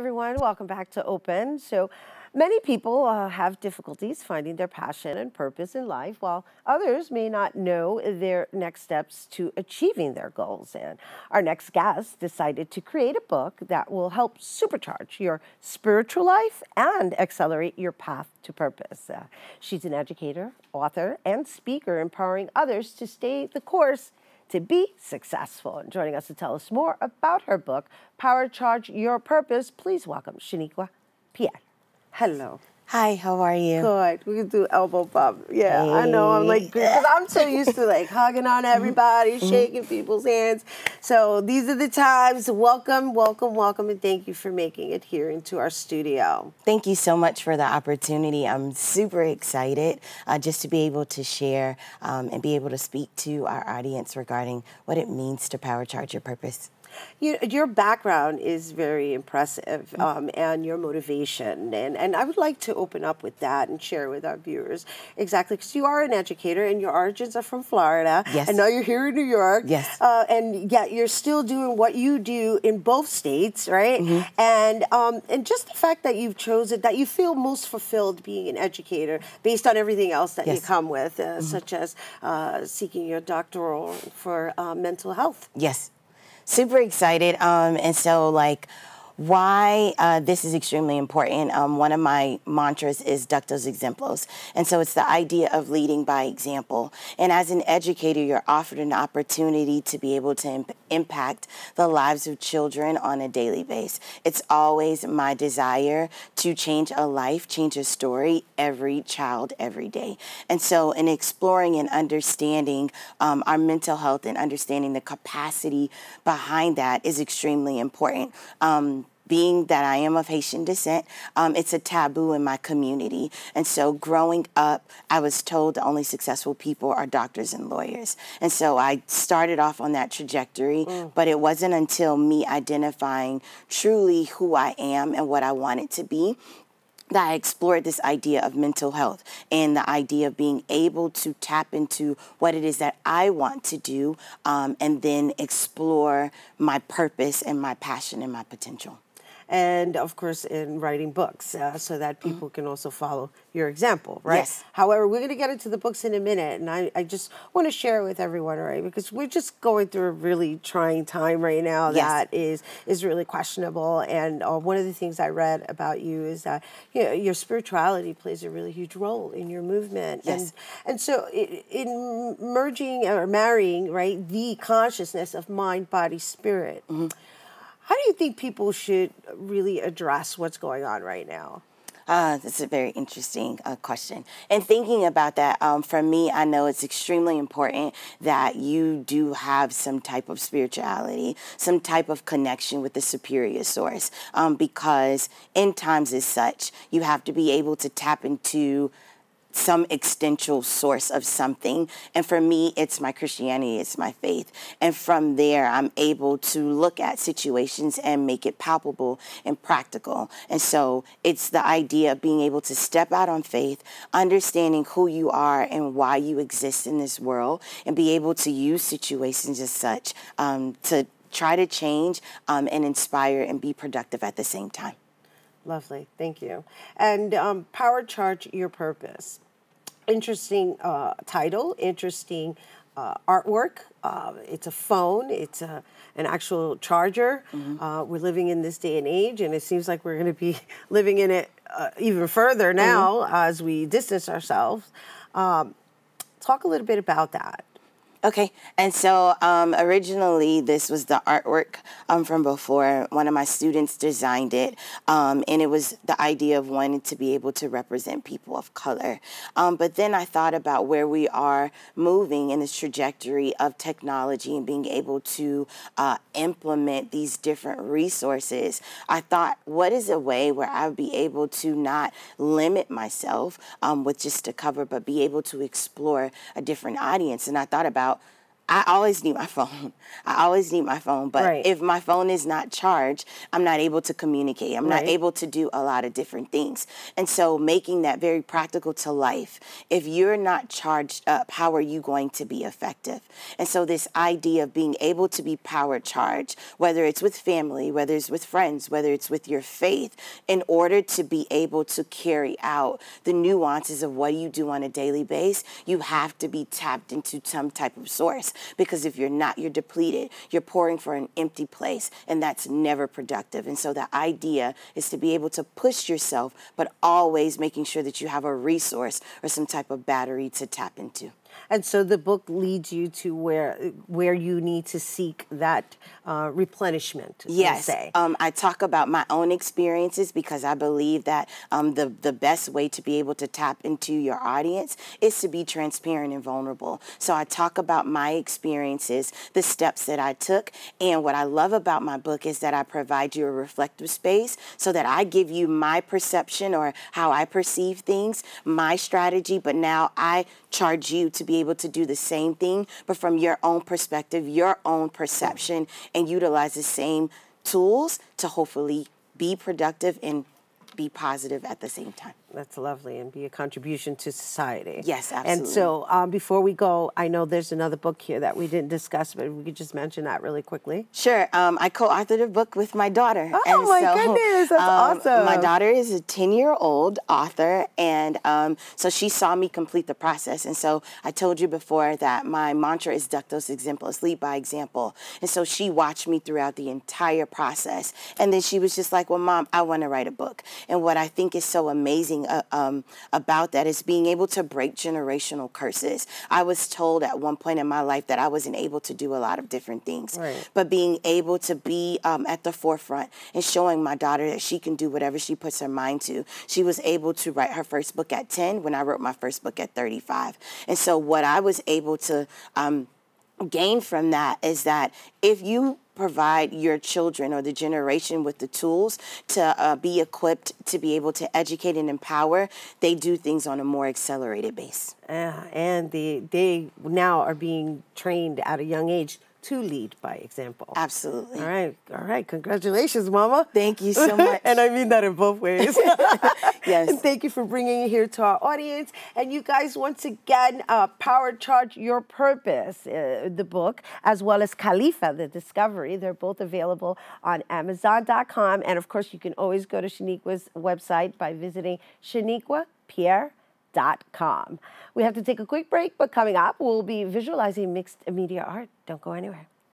everyone. Welcome back to Open. So many people have difficulties finding their passion and purpose in life, while others may not know their next steps to achieving their goals. And our next guest decided to create a book that will help supercharge your spiritual life and accelerate your path to purpose. She's an educator, author, and speaker, empowering others to stay the course to be successful. And joining us to tell us more about her book, Power Charge Your Purpose, please welcome Shenequa Pierre. Hello. Hi, how are you? Good. We can do elbow bump. Yeah, Hey. I know. I'm like, because I'm so used to like hugging on everybody, shaking people's hands. So these are the times. Welcome, welcome, welcome, and thank you for making it here into our studio. Thank you so much for the opportunity. I'm super excited just to be able to share and be able to speak to our audience regarding what it means to power charge your purpose. Your background is very impressive, and your motivation. And I would like to open up with that and share with our viewers exactly, because you are an educator and your origins are from Florida. Yes. And now you're here in New York. Yes. And yet you're still doing what you do in both states, right? And just the fact that you've chosen, that you feel most fulfilled being an educator based on everything else that you come with, such as seeking your doctoral for mental health. Yes. Super excited. And so, like, why this is extremely important. One of my mantras is Ductus Exemplos. And so it's the idea of leading by example. And as an educator, you're offered an opportunity to be able to impact the lives of children on a daily basis. It's always my desire to change a life, change a story, every child, every day. And so in exploring and understanding our mental health and understanding the capacity behind that is extremely important. Being that I am of Haitian descent, it's a taboo in my community. And so growing up, I was told the only successful people are doctors and lawyers. And so I started off on that trajectory, but it wasn't until me identifying truly who I am and what I wanted to be that I explored this idea of mental health and the idea of being able to tap into what it is that I want to do, and then explore my purpose and my passion and my potential. And of course, in writing books, so that people can also follow your example, right? Yes. However, we're going to get into the books in a minute, and I just want to share with everyone, right? Because we're just going through a really trying time right now that is really questionable. And one of the things I read about you is that your spirituality plays a really huge role in your movement. Yes. And so in merging or marrying, right, the consciousness of mind, body, spirit. How do you think people should really address what's going on right now? That's a very interesting question. And thinking about that, for me, I know it's extremely important that you do have some type of spirituality, some type of connection with the superior source, because in times as such, you have to be able to tap into some existential source of something. And for me, it's my Christianity, it's my faith. And from there, I'm able to look at situations and make it palpable and practical. And so it's the idea of being able to step out on faith, understanding who you are and why you exist in this world, and be able to use situations as such to try to change and inspire and be productive at the same time. Lovely. Thank you. And Power Charge Your Purpose. Interesting title, interesting artwork. It's a phone. It's an actual charger. We're living in this day and age, and it seems like we're going to be living in it even further now as we distance ourselves. Talk a little bit about that. Okay, and so originally this was the artwork from before. One of my students designed it, and it was the idea of wanting to be able to represent people of color. But then I thought about where we are moving in this trajectory of technology and being able to implement these different resources. I thought, what is a way where I would be able to not limit myself with just a cover, but be able to explore a different audience? And I thought about I always need my phone. I always need my phone. But Right. if my phone is not charged, I'm not able to communicate. I'm not Right. able to do a lot of different things. And so making that very practical to life. If you're not charged up, how are you going to be effective? And so this idea of being able to be power charged, whether it's with family, whether it's with friends, whether it's with your faith, in order to be able to carry out the nuances of what you do on a daily basis, you have to be tapped into some type of source. Because if you're not, you're depleted. You're pouring for an empty place, and that's never productive. And so the idea is to be able to push yourself, but always making sure that you have a resource or some type of battery to tap into. And so the book leads you to where you need to seek that replenishment. Yes, Say. I talk about my own experiences because I believe that the best way to be able to tap into your audience is to be transparent and vulnerable. So I talk about my experiences, the steps that I took, and what I love about my book is that I provide you a reflective space so that I give you my perception or how I perceive things, my strategy, but now I charge you to be able to do the same thing, but from your own perspective, your own perception, and utilize the same tools to hopefully be productive and be positive at the same time. That's lovely, and be a contribution to society. Yes, absolutely. And so before we go, I know there's another book here that we didn't discuss, but we could just mention that really quickly. Sure. I co-authored a book with my daughter. Oh, and my goodness, that's awesome. My daughter is a 10-year-old author, and so she saw me complete the process. And so I told you before that my mantra is Ductos Exemplos, lead by example. And so she watched me throughout the entire process. And then she was just like, well, Mom, I want to write a book. And what I think is so amazing about that is being able to break generational curses. I was told at one point in my life that I wasn't able to do a lot of different things, right. But being able to be at the forefront and showing my daughter that she can do whatever she puts her mind to. She was able to write her first book at 10 when I wrote my first book at 35. And so what I was able to gain from that is that if you provide your children or the generation with the tools to be equipped to be able to educate and empower, they do things on a more accelerated base. And they now are being trained at a young age to lead by example. Absolutely. All right. Congratulations, Mama. Thank you so much. And I mean that in both ways. Yes. And thank you for bringing it here to our audience. And you guys, once again, Power Charge Your Purpose, the book, as well as Khalifa, the Discovery. They're both available on Amazon.com. And, of course, you can always go to Shenequa's website by visiting ShenequaPierre.com. We have to take a quick break, but coming up, we'll be visualizing mixed media art. Don't go anywhere.